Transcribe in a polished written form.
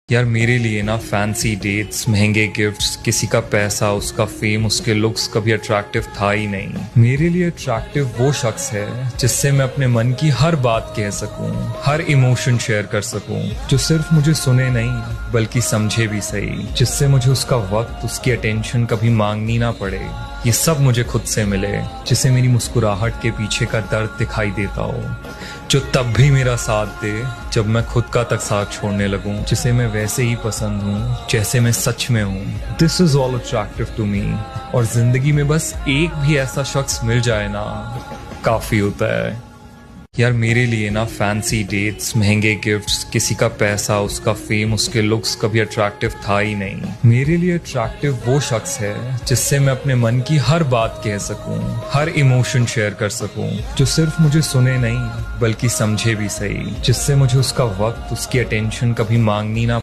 यार मेरे लिए ना फैंसी डेट्स, महंगे गिफ्ट्स, किसी का पैसा, उसका फेम, उसके लुक्स कभी अट्रैक्टिव था ही नहीं। मेरे लिए अट्रैक्टिव वो शख्स है जिससे मैं अपने मन की हर बात कह सकूं, हर इमोशन शेयर कर सकूं, जो सिर्फ मुझे सुने नहीं बल्कि समझे भी सही, जिससे मुझे उसका वक्त, उसकी अटेंशन कभी मांगनी ना पड़े। ये सब मुझे खुद से मिले, जिसे मेरी मुस्कुराहट के पीछे का दर्द दिखाई देता हो, जो तब भी मेरा साथ दे जब मैं खुद का तक साथ छोड़ने लगूं, जिसे मैं वैसे ही पसंद हूं जैसे मैं सच में हूं। This is all attractive to me. और जिंदगी में बस एक भी ऐसा शख्स मिल जाए ना, काफी होता है। यार मेरे लिए ना फैंसी डेट्स, महंगे गिफ्ट्स, किसी का पैसा, उसका फेम, उसके लुक्स कभी अट्रैक्टिव था ही नहीं। मेरे लिए अट्रैक्टिव वो शख्स है जिससे मैं अपने मन की हर बात कह सकूं, हर इमोशन शेयर कर सकूं, जो सिर्फ मुझे सुने नहीं बल्कि समझे भी सही, जिससे मुझे उसका वक्त, उसकी अटेंशन कभी मांगनी ना